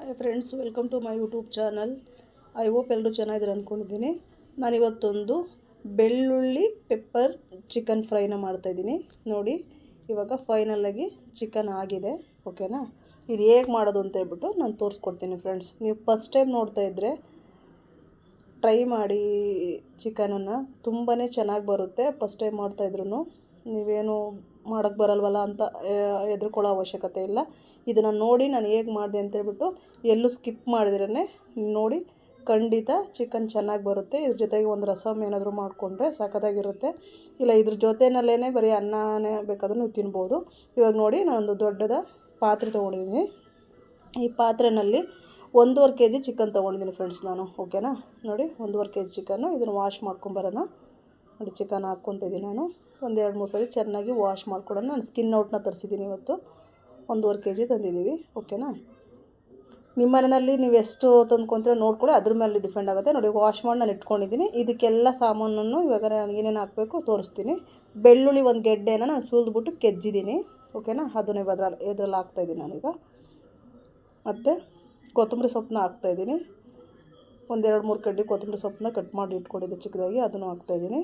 Hi friends, welcome to my YouTube channel. I hope ಎಲ್ಲರೂ ಚೆನ್ನಾಗಿದ್ದೀರ ಅಂದ್ಕೊಂಡಿದ್ದೀನಿ. ನಾನಿವತ್ತೊಂದು ಬೆಳ್ಳುಳ್ಳಿ ಪೆಪ್ಪರ್ ಚಿಕನ್ ಫ್ರೈನ ಮಾಡ್ತಾಯಿದ್ದೀನಿ. ನೋಡಿ, ಇವಾಗ ಫೈನಲಾಗಿ ಚಿಕನ್ ಆಗಿದೆ. ಓಕೆನಾ? ಇದು ಹೇಗೆ ಮಾಡೋದು ಅಂತ ಹೇಳ್ಬಿಟ್ಟು ನಾನು ತೋರಿಸ್ಕೊಡ್ತೀನಿ ಫ್ರೆಂಡ್ಸ್. ನೀವು ಫಸ್ಟ್ ಟೈಮ್ ನೋಡ್ತಾಯಿದ್ರೆ ಟ್ರೈ ಮಾಡಿ ಚಿಕನನ್ನು. ತುಂಬಾ ಚೆನ್ನಾಗಿ ಬರುತ್ತೆ. ಫಸ್ಟ್ ಟೈಮ್ ಮಾಡ್ತಾಯಿದ್ರು ನೀವೇನು ಮಾಡೋಕ್ಕೆ ಬರಲ್ವಲ್ಲ ಅಂತ ಹೆದರ್ಕೊಳ್ಳೋ ಅವಶ್ಯಕತೆ ಇಲ್ಲ. ಇದನ್ನು ನೋಡಿ ನಾನು ಹೇಗೆ ಮಾಡಿದೆ ಅಂತೇಳ್ಬಿಟ್ಟು ಎಲ್ಲೂ ಸ್ಕಿಪ್ ಮಾಡಿದ್ರೇ ನೋಡಿ, ಖಂಡಿತ ಚಿಕನ್ ಚೆನ್ನಾಗಿ ಬರುತ್ತೆ. ಇದ್ರ ಜೊತೆಗೆ ಒಂದು ರಸಮ್ ಏನಾದರೂ ಮಾಡಿಕೊಂಡ್ರೆ ಸಖತ್ತಾಗಿರುತ್ತೆ. ಇಲ್ಲ ಇದ್ರ ಜೊತೆಯಲ್ಲೇ ಬರೀ ಅನ್ನನೇ ಬೇಕಾದರೂ ನೀವು ತಿನ್ಬೋದು. ಇವಾಗ ನೋಡಿ, ನಾನೊಂದು ದೊಡ್ಡದ ಪಾತ್ರೆ ತೊಗೊಂಡಿದ್ದೀನಿ. ಈ ಪಾತ್ರೆಯಲ್ಲಿ 1.5 kg ಚಿಕನ್ ತೊಗೊಂಡಿದ್ದೀನಿ ಫ್ರೆಂಡ್ಸ್ ನಾನು. ಓಕೆನಾ? ನೋಡಿ, 1.5 kg ಚಿಕನ್ನು. ಇದನ್ನು ವಾಶ್ ಮಾಡ್ಕೊಂಬರೋಣ. ನೋಡಿ, ಚಿಕನ್ ಹಾಕ್ಕೊತಿದ್ದೀನಿ ನಾನು. 2-3 ಸರಿ ಚೆನ್ನಾಗಿ ವಾಶ್ ಮಾಡ್ಕೊಡೋಣ. ನಾನು ಸ್ಕಿನ್ ಔಟ್ನ ತರಿಸಿದ್ದೀನಿ ಇವತ್ತು. 1.5 kg ತಂದಿದ್ದೀವಿ. ಓಕೆನಾ? ನಿಮ್ಮ ಮನೆಯಲ್ಲಿ ನೀವು ಎಷ್ಟು ತಂದ್ಕೊತೀರೋ ನೋಡ್ಕೊಳ್ಳಿ, ಅದ್ರ ಮೇಲೆ ಡಿಪೆಂಡ್ ಆಗುತ್ತೆ. ನೋಡಿ, ವಾಶ್ ಮಾಡಿ ನಾನು ಇಟ್ಕೊಂಡಿದ್ದೀನಿ. ಇದಕ್ಕೆಲ್ಲ ಸಾಮಾನನ್ನು ಇವಾಗ ನಾನು ಏನೇನು ಹಾಕಬೇಕು ತೋರಿಸ್ತೀನಿ. ಬೆಳ್ಳುಳ್ಳಿ ಒಂದು ಗೆಡ್ಡೆನ ನಾನು ಸುಲಿದ್ಬಿಟ್ಟು ಕೆಜ್ಜಿದ್ದೀನಿ. ಓಕೆನಾ? ಅದನ್ನು ಇದ್ರಲ್ಲಿ ಹಾಕ್ತಾಯಿದ್ದೀನಿ ನಾನೀಗ. ಮತ್ತು ಕೊತ್ತಂಬರಿ ಸೊಪ್ಪನ್ನ ಹಾಕ್ತಾಯಿದ್ದೀನಿ. 1-2-3 ಕಡ್ಡಿ ಕೊತ್ತಂಬರಿ ಸೊಪ್ಪನ್ನ ಕಟ್ ಮಾಡಿ ಇಟ್ಕೊಂಡಿದ್ದೆ ಚಿಕ್ಕದಾಗಿ, ಅದನ್ನು ಹಾಕ್ತಾಯಿದ್ದೀನಿ.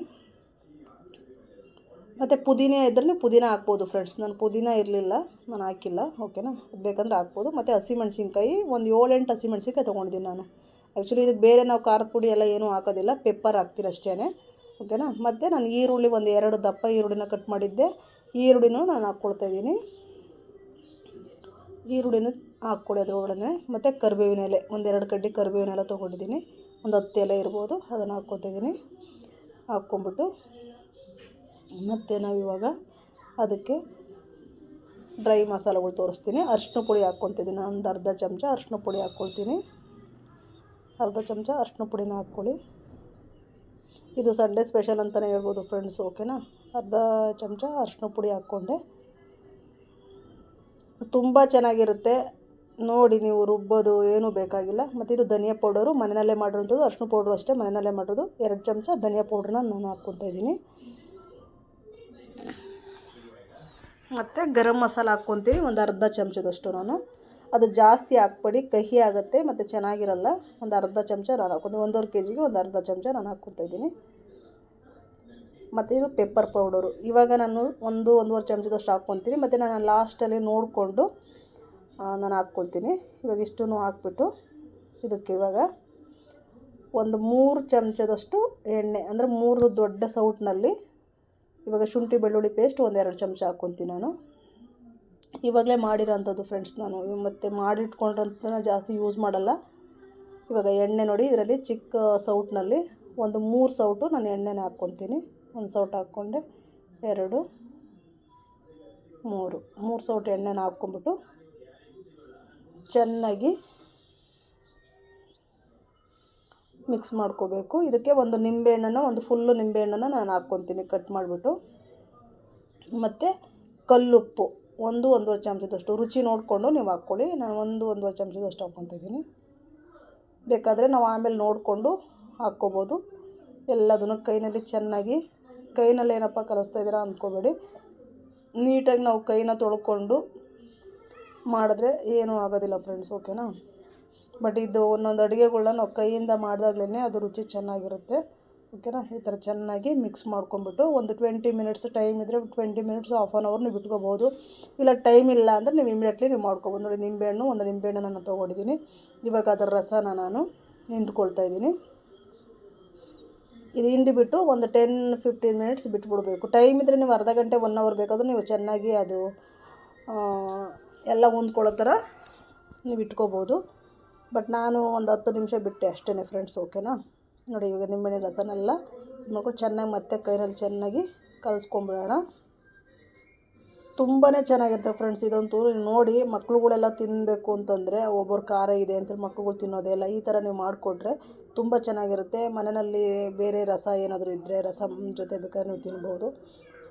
ಮತ್ತು ಪುದೀನ ಇದ್ದರೆ ಪುದೀನ ಹಾಕ್ಬೋದು ಫ್ರೆಂಡ್ಸ್. ನಾನು ಪುದೀನ ಇರಲಿಲ್ಲ, ನಾನು ಹಾಕಿಲ್ಲ. ಓಕೆನಾ? ಅದು ಬೇಕಂದ್ರೆ ಹಾಕ್ಬೋದು. ಮತ್ತು ಹಸಿಮೆಣ್ಸಿನ್ಕಾಯಿ ಒಂದು 7-8 ಹಸಿಮೆಣ್ಸಿನ್ಕಾಯಿ ತೊಗೊಂಡಿದ್ದೀನಿ ನಾನು. ಆ್ಯಕ್ಚುಲಿ ಇದಕ್ಕೆ ಬೇರೆ ನಾವು ಖಾರದ ಪುಡಿ ಎಲ್ಲ ಏನೂ ಹಾಕೋದಿಲ್ಲ, ಪೆಪ್ಪರ್ ಹಾಕ್ತೀನಿ ಅಷ್ಟೇ. ಓಕೆನಾ? ಮತ್ತು ನಾನು ಈರುಳ್ಳಿ 2 ದಪ್ಪ ಈರುಳ್ಳಿನ ಕಟ್ ಮಾಡಿದ್ದೆ. ಈರುಳ್ಳಿನೂ ನಾನು ಹಾಕ್ಕೊಳ್ತಾಯಿದ್ದೀನಿ. ಈರುಳ್ಳಿನೂ ಹಾಕ್ಕೊಳ್ಳಿ ಅದರೊಳಗಡೆ. ಮತ್ತು ಕರಿಬೇವಿನ ಎಲೆ 1-2 ಕಡ್ಡಿ ಕರಿಬೇವಿನ ಎಲೆ ತೊಗೊಂಡಿದ್ದೀನಿ. ಒಂದು 10 ಎಲೆ ಇರ್ಬೋದು. ಅದನ್ನು ಹಾಕ್ಕೊಳ್ತಾಯಿದ್ದೀನಿ. ಹಾಕ್ಕೊಂಬಿಟ್ಟು ಮತ್ತು ನಾವಿವಾಗ ಅದಕ್ಕೆ ಡ್ರೈ ಮಸಾಲೆಗಳು ತೋರಿಸ್ತೀನಿ. ಅರಿಶಿನ ಪುಡಿ ಹಾಕ್ಕೊತಿದ್ದೀನಿ. ನಾನು ಒಂದು ಅರ್ಧ ಚಮಚ ಅರಿಶಿನ ಪುಡಿ ಹಾಕ್ಕೊಳ್ತೀನಿ. ಅರ್ಧ ಚಮಚ ಅರಿಶಿನ ಪುಡಿನ ಹಾಕ್ಕೊಳ್ಳಿ. ಇದು ಸಂಡೇ ಸ್ಪೆಷಲ್ ಅಂತಲೇ ಹೇಳ್ಬೋದು ಫ್ರೆಂಡ್ಸ್. ಓಕೆನಾ? ಅರ್ಧ ಚಮಚ ಅರಿಶಿನ ಪುಡಿ ಹಾಕ್ಕೊಂಡೆ. ತುಂಬ ಚೆನ್ನಾಗಿರುತ್ತೆ. ನೋಡಿ, ನೀವು ರುಬ್ಬೋದು ಏನೂ ಬೇಕಾಗಿಲ್ಲ. ಮತ್ತು ಇದು ಧನಿಯಾ ಪೌಡರು ಮನೆಯಲ್ಲೇ ಮಾಡಿರೋಂಥದ್ದು. ಅರಿಶಿನ ಪೌಡ್ರು ಅಷ್ಟೇ ಮನೆಯಲ್ಲೇ ಮಾಡೋದು. 2 ಚಮಚ ಧನಿಯಾ ಪೌಡ್ರನ್ನ ನಾನು ಹಾಕ್ಕೊತಾಯಿದ್ದೀನಿ. ಮತ್ತು ಗರಂ ಮಸಾಲ ಹಾಕ್ಕೊತೀನಿ ಒಂದು ಅರ್ಧ ಚಮಚದಷ್ಟು. ನಾನು ಅದು ಜಾಸ್ತಿ ಹಾಕ್ಬೇಡಿ, ಕಹಿ ಆಗುತ್ತೆ ಮತ್ತು ಚೆನ್ನಾಗಿರಲ್ಲ. ಒಂದು ಅರ್ಧ ಚಮಚ ನಾನು ಹಾಕ್ಕೊತೀನಿ. 1.5 kgಗೆ ಒಂದು ಅರ್ಧ ಚಮಚ ನಾನು ಹಾಕ್ಕೊತಾಯಿದ್ದೀನಿ. ಮತ್ತು ಇದು ಪೆಪ್ಪರ್ ಪೌಡರು ಇವಾಗ ನಾನು 1-1.5 ಚಮಚದಷ್ಟು ಹಾಕ್ಕೊತೀನಿ. ಮತ್ತು ನಾನು ಲಾಸ್ಟಲ್ಲಿ ನೋಡಿಕೊಂಡು ನಾನು ಹಾಕ್ಕೊಳ್ತೀನಿ. ಇವಾಗ ಇಷ್ಟೂ ಹಾಕ್ಬಿಟ್ಟು ಇದಕ್ಕೆ ಇವಾಗ ಒಂದು 3 ಚಮಚದಷ್ಟು ಎಣ್ಣೆ, ಅಂದರೆ 3 ದೊಡ್ಡ ಸೌಟ್ನಲ್ಲಿ ಇವಾಗ ಶುಂಠಿ ಬೆಳ್ಳುಳ್ಳಿ ಪೇಸ್ಟ್ 1-2 ಚಮಚ ಹಾಕ್ಕೊತೀನಿ ನಾನು. ಇವಾಗಲೇ ಮಾಡಿರೋಂಥದ್ದು ಫ್ರೆಂಡ್ಸ್. ನಾನು ಮತ್ತು ಮಾಡಿಟ್ಕೊಂಡ್ರಂತ ಜಾಸ್ತಿ ಯೂಸ್ ಮಾಡಲ್ಲ. ಇವಾಗ ಎಣ್ಣೆ ನೋಡಿ, ಇದರಲ್ಲಿ ಚಿಕ್ಕ ಸೌಟ್ನಲ್ಲಿ ಒಂದು 3 ಸೌಟು ನಾನು ಎಣ್ಣೆನ ಹಾಕ್ಕೊತೀನಿ. 1 ಸೌಟ್ ಹಾಕ್ಕೊಂಡೆ, 2, 3 ಸೌಟ್ ಎಣ್ಣೆನ ಹಾಕ್ಕೊಂಬಿಟ್ಟು ಚೆನ್ನಾಗಿ ಮಿಕ್ಸ್ ಮಾಡ್ಕೋಬೇಕು. ಇದಕ್ಕೆ ಒಂದು ನಿಂಬೆಹಣ್ಣನ್ನು, ಒಂದು ಫುಲ್ಲು ನಿಂಬೆಹಣ್ಣನ್ನು ನಾನು ಹಾಕ್ಕೊತೀನಿ ಕಟ್ ಮಾಡಿಬಿಟ್ಟು. ಮತ್ತು ಕಲ್ಲುಪ್ಪು 1-1.5 ಚಮಚದಷ್ಟು ರುಚಿ ನೋಡಿಕೊಂಡು ನೀವು ಹಾಕ್ಕೊಳ್ಳಿ. ನಾನು 1-1.5 ಚಮಚದಷ್ಟು ಹಾಕ್ಕೊತಿದ್ದೀನಿ. ಬೇಕಾದರೆ ನಾವು ಆಮೇಲೆ ನೋಡಿಕೊಂಡು ಹಾಕ್ಕೋಬೋದು. ಎಲ್ಲದನ್ನು ಕೈನಲ್ಲಿ ಚೆನ್ನಾಗಿ, ಕೈನಲ್ಲಿ ಏನಪ್ಪ ಕಲಿಸ್ತಾ ಇದ್ದೀರಾ ಅಂದ್ಕೋಬೇಡಿ. ನೀಟಾಗಿ ನಾವು ಕೈನ ತೊಳ್ಕೊಂಡು ಮಾಡಿದ್ರೆ ಏನೂ ಆಗೋದಿಲ್ಲ ಫ್ರೆಂಡ್ಸ್. ಓಕೆನಾ? ಬಟ್ ಇದು ಒಂದೊಂದು ಅಡುಗೆಗಳನ್ನ ನಾವು ಕೈಯಿಂದ ಮಾಡಿದಾಗ್ಲೇ ಅದು ರುಚಿ ಚೆನ್ನಾಗಿರುತ್ತೆ. ಓಕೆನಾ? ಈ ಥರ ಚೆನ್ನಾಗಿ ಮಿಕ್ಸ್ ಮಾಡ್ಕೊಂಬಿಟ್ಟು ಒಂದು 20 ಮಿನಿಟ್ಸ್ ಟೈಮ್ ಇದ್ದರೆ 20 ಮಿನಿಟ್ಸ್, ಹಾಫ್ ಆನ್ ಅವರ್ ನೀವು ಬಿಟ್ಕೋಬೋದು. ಇಲ್ಲ ಟೈಮ್ ಇಲ್ಲ ಅಂದರೆ ನೀವು ಇಮಿಡಿಯೇಟ್ಲಿ ನೀವು ಮಾಡ್ಕೊಬೋದು. ನೋಡಿ, ಒಂದು ನಿಂಬೆಹಣ್ಣು ನಾನು ತೊಗೊಂಡಿದ್ದೀನಿ. ಇವಾಗ ಅದರ ರಸನ ನಾನು ಹಿಂಡ್ಕೊಳ್ತಾಯಿದ್ದೀನಿ. ಇದು ಹಿಂಡಿಬಿಟ್ಟು ಒಂದು 10-15 ಮಿನಿಟ್ಸ್ ಬಿಟ್ಬಿಡ್ಬೇಕು. ಟೈಮ್ ಇದ್ದರೆ ನೀವು ಅರ್ಧ ಗಂಟೆ 1 ಅವರ್ ಬೇಕಾದರೂ ನೀವು ಚೆನ್ನಾಗಿ ಅದು ಎಲ್ಲ ಹೊಂದ್ಕೊಳ್ಳೋ ಥರ ನೀವು ಇಟ್ಕೋಬೋದು. ಬಟ್ ನಾನು ಒಂದು 10 ನಿಮಿಷ ಬಿಟ್ಟೆ ಅಷ್ಟೇ ಫ್ರೆಂಡ್ಸ್. ಓಕೆನಾ? ನೋಡಿ, ಇವಾಗ ನಿಂಬೆಹಣ್ಣಿನ ರಸನೆಲ್ಲ ಇದು ಮಾಡ್ಕೊಂಡು ಚೆನ್ನಾಗಿ ಮತ್ತೆ ಕೈನಲ್ಲಿ ಚೆನ್ನಾಗಿ ಕಲಿಸ್ಕೊಂಬಿಡೋಣ. ತುಂಬಾ ಚೆನ್ನಾಗಿರುತ್ತೆ ಫ್ರೆಂಡ್ಸ್. ಇದಂತೂ ನೋಡಿ, ಮಕ್ಳುಗಳೆಲ್ಲ ತಿನ್ನಬೇಕು ಅಂತಂದರೆ, ಒಬ್ಬರು ಖಾರ ಇದೆ ಅಂತೇಳಿ ಮಕ್ಳುಗಳು ತಿನ್ನೋದೇ ಇಲ್ಲ. ಈ ಥರ ನೀವು ಮಾಡಿಕೊಟ್ರೆ ತುಂಬ ಚೆನ್ನಾಗಿರುತ್ತೆ. ಮನೆಯಲ್ಲಿ ಬೇರೆ ರಸ ಏನಾದರೂ ಇದ್ದರೆ ರಸಮ್ ಜೊತೆ ಬೇಕಾದ್ರೆ ನೀವು ತಿನ್ಬೋದು.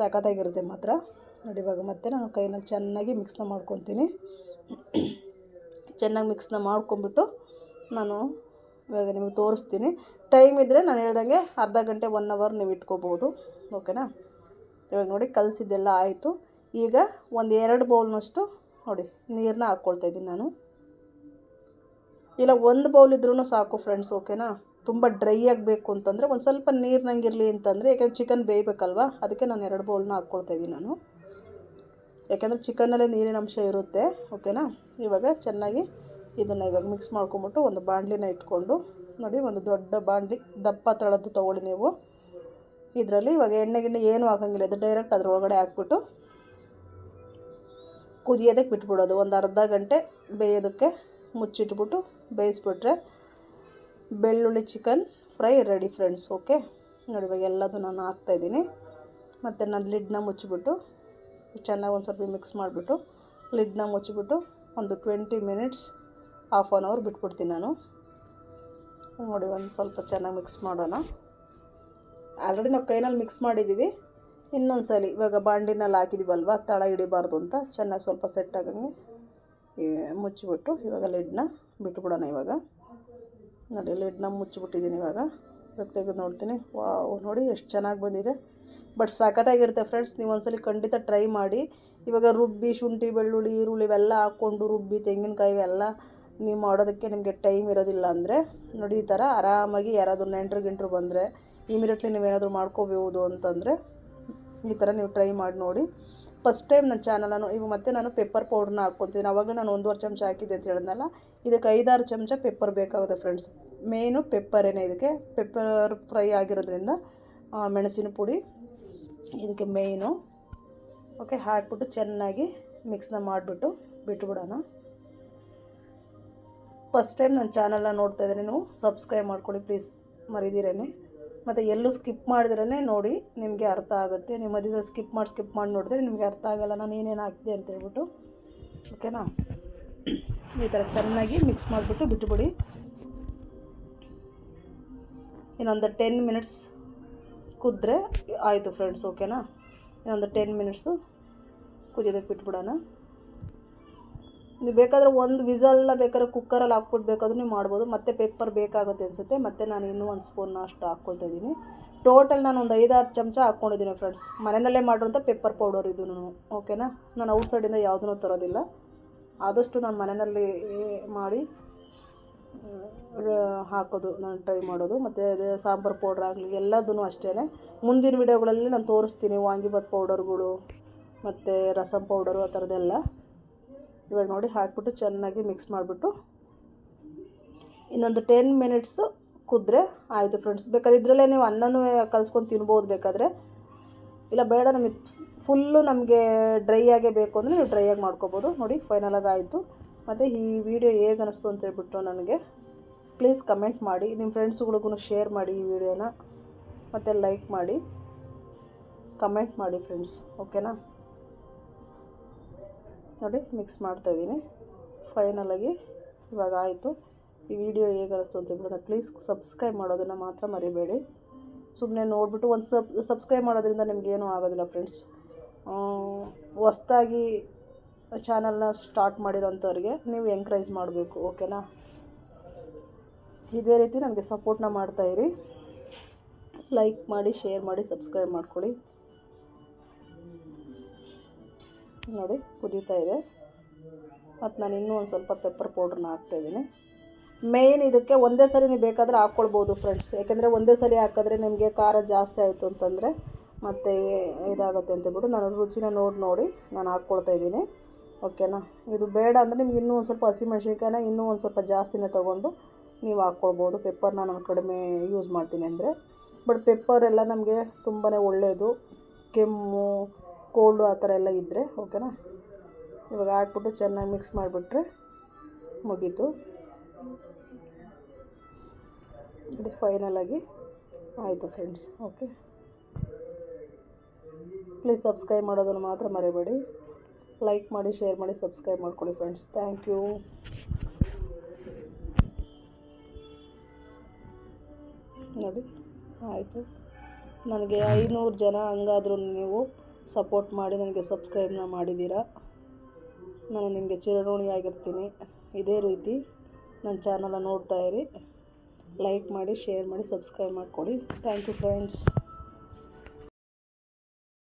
ಸಖತ್ತಾಗಿರುತ್ತೆ ಮಾತ್ರ. ನೋಡಿ, ಇವಾಗ ಮತ್ತೆ ನಾನು ಕೈನಲ್ಲಿ ಚೆನ್ನಾಗಿ ಮಿಕ್ಸ್ನ ಮಾಡ್ಕೊತೀನಿ. ಚೆನ್ನಾಗಿ ಮಿಕ್ಸ್ನ ಮಾಡ್ಕೊಂಬಿಟ್ಟು ನಾನು ಇವಾಗ ನಿಮಗೆ ತೋರಿಸ್ತೀನಿ. ಟೈಮ್ ಇದ್ದರೆ ನಾನು ಹೇಳ್ದಂಗೆ ಅರ್ಧ ಗಂಟೆ 1 ಅವರ್ ನೀವು ಇಟ್ಕೋಬೋದು. ಓಕೆನಾ? ಇವಾಗ ನೋಡಿ, ಕಲಸಿದ್ದೆಲ್ಲ ಆಯಿತು. ಈಗ 1-2 ಬೌಲ್ನಷ್ಟು ನೋಡಿ ನೀರನ್ನ ಹಾಕ್ಕೊಳ್ತಾಯಿದ್ದೀನಿ ನಾನು. ಇಲ್ಲ ಒಂದು ಬೌಲ್ ಇದ್ರೂ ಸಾಕು ಫ್ರೆಂಡ್ಸ್, ಓಕೆನಾ. ತುಂಬ ಡ್ರೈ ಆಗಬೇಕು ಅಂತಂದರೆ ಒಂದು ಸ್ವಲ್ಪ ನೀರಿನಂಗಿರಲಿ ಅಂತಂದರೆ, ಯಾಕೆಂದರೆ ಚಿಕನ್ ಬೇಯಬೇಕಲ್ವ, ಅದಕ್ಕೆ ನಾನು 2 ಬೌಲ್ನ ಹಾಕ್ಕೊಳ್ತಾಯಿದ್ದೀನಿ ನಾನು, ಯಾಕೆಂದರೆ ಚಿಕನ್ನಲ್ಲೇ ನೀರಿನ ಅಂಶ ಇರುತ್ತೆ, ಓಕೆನಾ. ಇವಾಗ ಚೆನ್ನಾಗಿ ಇದನ್ನು ಇವಾಗ ಮಿಕ್ಸ್ ಮಾಡ್ಕೊಂಬಿಟ್ಟು ಒಂದು ಬಾಣಲಿನ ಇಟ್ಕೊಂಡು ನೋಡಿ, ಒಂದು ದೊಡ್ಡ ಬಾಣಲಿ ದಪ್ಪ ತಳದ್ದು ತೊಗೊಳ್ಳಿ ನೀವು. ಇದರಲ್ಲಿ ಇವಾಗ ಎಣ್ಣೆ ಏನೂ ಹಾಕೋಂಗಿಲ್ಲ, ಇದು ಡೈರೆಕ್ಟ್ ಅದರೊಳಗಡೆ ಹಾಕ್ಬಿಟ್ಟು ಕುದಿಯೋದಕ್ಕೆ ಬಿಟ್ಬಿಡೋದು. ಒಂದು ಅರ್ಧ ಗಂಟೆ ಬೇಯೋದಕ್ಕೆ ಮುಚ್ಚಿಟ್ಬಿಟ್ಟು ಬೇಯಿಸ್ಬಿಟ್ರೆ ಬೆಳ್ಳುಳ್ಳಿ chicken fry ready friends, okay. ನೋಡಿ ಇವಾಗ ಎಲ್ಲದು ನಾನು ಹಾಕ್ತಾಯಿದ್ದೀನಿ. ಮತ್ತು ನಾನು ಲಿಡ್ನ ಮುಚ್ಚಿಬಿಟ್ಟು ಚೆನ್ನಾಗಿ ಒಂದು ಸ್ವಲ್ಪ ಮಿಕ್ಸ್ ಮಾಡಿಬಿಟ್ಟು ಲಿಡ್ನ ಮುಚ್ಚಿಬಿಟ್ಟು ಒಂದು 20 ಮಿನಿಟ್ಸ್, ಹಾಫ್ ಆನ್ ಅವರ್ ಬಿಟ್ಬಿಡ್ತೀನಿ ನಾನು. ನೋಡಿ ಒಂದು ಸ್ವಲ್ಪ ಚೆನ್ನಾಗಿ ಮಿಕ್ಸ್ ಮಾಡೋಣ. ಆಲ್ರೆಡಿ ನಾವು ಕೈನಲ್ಲಿ ಮಿಕ್ಸ್ ಮಾಡಿದ್ದೀವಿ, ಇನ್ನೊಂದು ಸಲ ಇವಾಗ ಬಾಂಡಿನಲ್ಲಿ ಹಾಕಿದ್ದೀವಲ್ವ, ತಳ ಹಿಡಿಬಾರ್ದು ಅಂತ ಚೆನ್ನಾಗಿ ಸ್ವಲ್ಪ ಸೆಟ್ ಆಗಂಗೆ ಮುಚ್ಚಿಬಿಟ್ಟು ಇವಾಗ ಲಿಡ್ನ ಬಿಟ್ಬಿಡೋಣ. ಇವಾಗ ನೋಡಿ ಲಿಡ್ನ ಮುಚ್ಚಿಬಿಟ್ಟಿದ್ದೀನಿ. ಇವಾಗ ತೆಗೆದು ನೋಡ್ತೀನಿ. ವಾವ್, ನೋಡಿ ಎಷ್ಟು ಚೆನ್ನಾಗಿ ಬಂದಿದೆ. ಬಟ್ ಸಖತ್ತಾಗಿರುತ್ತೆ ಫ್ರೆಂಡ್ಸ್, ನೀವು ಒಂದ್ಸಲ ಖಂಡಿತ ಟ್ರೈ ಮಾಡಿ. ಇವಾಗ ರುಬ್ಬಿ ಶುಂಠಿ ಬೆಳ್ಳುಳ್ಳಿ ಈರುಳ್ಳಿ ಇವೆಲ್ಲ ಹಾಕ್ಕೊಂಡು ರುಬ್ಬಿ ತೆಂಗಿನಕಾಯಿ ಇವೆಲ್ಲ ನೀವು ಮಾಡೋದಕ್ಕೆ ನಿಮಗೆ ಟೈಮ್ ಇರೋದಿಲ್ಲ ಅಂದರೆ ನೋಡಿ, ಈ ಥರ ಆರಾಮಾಗಿ ಯಾರಾದರೂ ನೆಂಟರು ಬಂದರೆ ಇಮಿಡಿಯೇಟ್ಲಿ ನೀವೇನಾದರೂ ಮಾಡ್ಕೋಬೋದು ಅಂತಂದರೆ ಈ ಥರ ನೀವು ಟ್ರೈ ಮಾಡಿ ನೋಡಿ. ಫಸ್ಟ್ ಟೈಮ್ ನನ್ನ ಚಾನಲನ್ನು ಇವಾಗ ಮತ್ತೆ ನಾನು ಪೆಪ್ಪರ್ ಪೌಡ್ರನ್ನ ಹಾಕ್ಕೊತೀನಿ. ಆವಾಗಲೂ ನಾನು 1.5 ಚಮಚ ಹಾಕಿದ್ದೆ ಅಂತ ಹೇಳಿದ್ನಲ್ಲ, ಇದಕ್ಕೆ 5-6 ಚಮಚ ಪೆಪ್ಪರ್ ಬೇಕಾಗುತ್ತೆ ಫ್ರೆಂಡ್ಸ್. ಮೇನು ಪೆಪ್ಪರೇನೆ, ಇದಕ್ಕೆ ಪೆಪ್ಪರ್ ಫ್ರೈ ಆಗಿರೋದ್ರಿಂದ ಮೆಣಸಿನ ಪುಡಿ ಇದಕ್ಕೆ ಮೇಯ್ನು, ಓಕೆ. ಹಾಕ್ಬಿಟ್ಟು ಚೆನ್ನಾಗಿ ಮಿಕ್ಸ್ನ ಮಾಡಿಬಿಟ್ಟು ಬಿಟ್ಬಿಡೋಣ. ಫಸ್ಟ್ ಟೈಮ್ ನನ್ನ ಚಾನಲ್ನ ನೋಡ್ತಾ ಇದ್ರೆ ನೀವು ಸಬ್ಸ್ಕ್ರೈಬ್ ಮಾಡ್ಕೊಳ್ಳಿ ಪ್ಲೀಸ್, ಮರಿದಿರೇನೆ. ಮತ್ತು ಎಲ್ಲೂ ಸ್ಕಿಪ್ ಮಾಡಿದ್ರೇ ನೋಡಿ ನಿಮಗೆ ಅರ್ಥ ಆಗುತ್ತೆ. ನೀವು ಮಧ್ಯದಲ್ಲಿ ಸ್ಕಿಪ್ ಮಾಡಿ ನೋಡಿದ್ರೆ ನಿಮಗೆ ಅರ್ಥ ಆಗೋಲ್ಲ ನಾನು ಏನೇನು ಹಾಕಿದೆ ಅಂತೇಳ್ಬಿಟ್ಟು, ಓಕೆನಾ. ಈ ಥರ ಚೆನ್ನಾಗಿ ಮಿಕ್ಸ್ ಮಾಡಿಬಿಟ್ಟು ಬಿಟ್ಟುಬಿಡಿ. ಇನ್ನೊಂದು 10 ಮಿನಿಟ್ಸ್ ಕುದ್ರೆ ಆಯಿತು ಫ್ರೆಂಡ್ಸ್, ಓಕೆನಾ. ಇನ್ನೊಂದು 10 ಮಿನಿಟ್ಸು ಕುದಿಯೋದಕ್ಕೆ ಬಿಟ್ಬಿಡೋಣ. ನೀವು ಬೇಕಾದರೆ ಒಂದು ವಿಸಲ್ಲ ಬೇಕಾದ್ರೆ ಕುಕ್ಕರಲ್ಲಿ ಹಾಕ್ಬಿಟ್ಟು ಬೇಕಾದ್ರೂ ನೀವು ಮಾಡ್ಬೋದು. ಮತ್ತು ಪೆಪ್ಪರ್ ಬೇಕಾಗುತ್ತೆ ಅನಿಸುತ್ತೆ, ಮತ್ತು ನಾನು ಇನ್ನೂ 1 ಸ್ಪೂನ್ ಅಷ್ಟು ಹಾಕ್ಕೊಳ್ತಾಯಿದ್ದೀನಿ. ಟೋಟಲ್ ನಾನು ಒಂದು 5-6 ಚಮಚ ಹಾಕ್ಕೊಂಡಿದ್ದೀನಿ ಫ್ರೆಂಡ್ಸ್. ಮನೆಯಲ್ಲೇ ಮಾಡಿರೋಂಥ ಪೆಪ್ಪರ್ ಪೌಡರ್ ಇದು, ಓಕೆನಾ. ನಾನು ಔಟ್ಸೈಡಿಂದ ಯಾವುದೂ ತರೋದಿಲ್ಲ, ಆದಷ್ಟು ನಾನು ಮನೆಯಲ್ಲಿ ಮಾಡಿ ಹಾಕೋದು ನಾನು ಟ್ರೈ ಮಾಡೋದು. ಮತ್ತು ಸಾಂಬಾರು ಪೌಡ್ರ್ ಆಗಲಿ ಎಲ್ಲದೂ ಅಷ್ಟೇ. ಮುಂದಿನ ವಿಡಿಯೋಗಳಲ್ಲಿ ನಾನು ತೋರಿಸ್ತೀನಿ ವಾಂಗಿಬಾತ್ ಪೌಡರ್ಗಳು ಮತ್ತು ರಸಮ್ ಪೌಡರು ಆ ಥರದ್ದೆಲ್ಲ. ಇವಾಗ ನೋಡಿ ಹಾಕ್ಬಿಟ್ಟು ಚೆನ್ನಾಗಿ ಮಿಕ್ಸ್ ಮಾಡಿಬಿಟ್ಟು ಇನ್ನೊಂದು 10 ಮಿನಿಟ್ಸು ಕುದ್ರೆ ಆಯಿತು ಫ್ರೆಂಡ್ಸ್. ಬೇಕಾದ್ರೆ ಇದರಲ್ಲೇ ನೀವು ಅನ್ನನೂ ಕಲಿಸ್ಕೊಂಡು ತಿನ್ಬೋದು ಬೇಕಾದರೆ, ಇಲ್ಲ ಬೇಡ ನಮಗೆ ಫುಲ್ಲು ನಮಗೆ ಡ್ರೈ ಆಗೇ ಬೇಕು ಅಂದರೆ ನೀವು ಡ್ರೈ ಆಗಿ ಮಾಡ್ಕೊಬೋದು. ನೋಡಿ ಫೈನಲಾಗಿ ಆಯಿತು. ಮತ್ತು ಈ ವಿಡಿಯೋ ಹೇಗೆ ಅನ್ನಿಸ್ತು ಅಂತ ಹೇಳ್ಬಿಟ್ಟು ನನಗೆ ಪ್ಲೀಸ್ ಕಮೆಂಟ್ ಮಾಡಿ, ನಿಮ್ಮ ಫ್ರೆಂಡ್ಸ್ಗಳಿಗೂ ಶೇರ್ ಮಾಡಿ ಈ ವಿಡಿಯೋನ, ಮತ್ತು ಲೈಕ್ ಮಾಡಿ, ಕಮೆಂಟ್ ಮಾಡಿ ಫ್ರೆಂಡ್ಸ್, ಓಕೆನಾ. ನೋಡಿ ಮಿಕ್ಸ್ ಮಾಡ್ತಾಯಿದ್ದೀನಿ. ಫೈನಲಾಗಿ ಇವಾಗ ಆಯಿತು. ಈ ವಿಡಿಯೋ ಹೇಗೆ ಅನ್ನಿಸ್ತು ಅಂತ ಹೇಳ್ಬಿಟ್ಟು ಪ್ಲೀಸ್ ಸಬ್ಸ್ಕ್ರೈಬ್ ಮಾಡೋದನ್ನು ಮಾತ್ರ ಮರಿಬೇಡಿ. ಸುಮ್ಮನೆ ನೋಡಿಬಿಟ್ಟು ಒಂದು ಸಬ್ಸ್ಕ್ರೈಬ್ ಮಾಡೋದ್ರಿಂದ ನಿಮಗೇನೂ ಆಗೋದಿಲ್ಲ ಫ್ರೆಂಡ್ಸ್. ಹೊಸ್ದಾಗಿ ಚಾನಲ್ನ ಸ್ಟಾರ್ಟ್ ಮಾಡಿರೋಂಥವ್ರಿಗೆ ನೀವು ಎಂಕರೇಜ್ ಮಾಡಬೇಕು, ಓಕೆನಾ. ಇದೇ ರೀತಿ ನನಗೆ ಸಪೋರ್ಟ್ನ ಮಾಡ್ತಾಯಿರಿ. ಲೈಕ್ ಮಾಡಿ, ಶೇರ್ ಮಾಡಿ, ಸಬ್ಸ್ಕ್ರೈಬ್ ಮಾಡ್ಕೊಳ್ಳಿ. ನೋಡಿ ಕುದೀತಾ ಇದೆ. ಮತ್ತು ನಾನು ಇನ್ನೂ ಒಂದು ಸ್ವಲ್ಪ ಪೆಪ್ಪರ್ ಪೌಡ್ರನ್ನ ಹಾಕ್ತಾಯಿದ್ದೀನಿ. ಮೇಯ್ನ್ ಇದಕ್ಕೆ ಒಂದೇ ಸರಿ ನೀವು ಬೇಕಾದರೆ ಹಾಕ್ಕೊಳ್ಬೋದು ಫ್ರೆಂಡ್ಸ್, ಯಾಕೆಂದರೆ ಒಂದೇ ಸರಿ ಹಾಕಿದ್ರೆ ನಿಮಗೆ ಖಾರ ಜಾಸ್ತಿ ಆಯಿತು ಅಂತಂದರೆ ಮತ್ತು ಇದಾಗುತ್ತೆ ಅಂತೇಳ್ಬಿಟ್ಟು ನಾನು ರುಚಿನ ನೋಡಿ ನಾನು ಹಾಕ್ಕೊಳ್ತಾಯಿದ್ದೀನಿ, ಓಕೆನಾ. ಇದು ಬೇಡ ಅಂದರೆ ನಿಮ್ಗೆ ಇನ್ನೂ ಒಂದು ಸ್ವಲ್ಪ ಹಸಿಮೆಣ್ಸಿನ್ಕಾಯಿನ ಇನ್ನೂ ಒಂದು ಸ್ವಲ್ಪ ಜಾಸ್ತಿನೇ ತೊಗೊಂಡು ನೀವು ಹಾಕ್ಕೊಳ್ಬೋದು. ಪೆಪ್ಪರ್ನ ನಾನು ಕಡಿಮೆ ಯೂಸ್ ಮಾಡ್ತೀನಿ ಅಂದರೆ. ಬಟ್ ಪೆಪ್ಪರ್ ಎಲ್ಲ ನಮಗೆ ತುಂಬಾ ಒಳ್ಳೆಯದು, ಕೆಮ್ಮು ಕೋಲ್ಡು ಆ ಥರ ಎಲ್ಲ ಇದ್ದರೆ, ಓಕೆನಾ. ಇವಾಗ ಹಾಕ್ಬಿಟ್ಟು ಚೆನ್ನಾಗಿ ಮಿಕ್ಸ್ ಮಾಡಿಬಿಟ್ರೆ ಮುಗೀತು. ಇದು ಫೈನಲಾಗಿ ಆಯಿತು ಫ್ರೆಂಡ್ಸ್, ಓಕೆ. ಪ್ಲೀಸ್ ಸಬ್ಸ್ಕ್ರೈಬ್ ಮಾಡೋದನ್ನು ಮಾತ್ರ ಮರಿಬೇಡಿ. ಲೈಕ್ ಮಾಡಿ, ಶೇರ್ ಮಾಡಿ, ಸಬ್ಸ್ಕ್ರೈಬ್ ಮಾಡ್ಕೊಳ್ಳಿ ಫ್ರೆಂಡ್ಸ್. Thank you. ನೋಡಿ ಆಯಿತು. ನನಗೆ 500 ಜನ ಹಂಗಾದ್ರೂ ನೀವು ಸಪೋರ್ಟ್ ಮಾಡಿ ನನಗೆ ಸಬ್ಸ್ಕ್ರೈಬ್ನ ಮಾಡಿದ್ದೀರಾ. ನಾನು ನಿಮಗೆ ಚಿರಋಣಿಯಾಗಿರ್ತೀನಿ. ಇದೇ ರೀತಿ ನನ್ನ ಚಾನಲ್ನ ನೋಡ್ತಾಯಿರಿ. ಲೈಕ್ ಮಾಡಿ, ಶೇರ್ ಮಾಡಿ, ಸಬ್ಸ್ಕ್ರೈಬ್ ಮಾಡಿಕೊಡಿ. Thank you friends.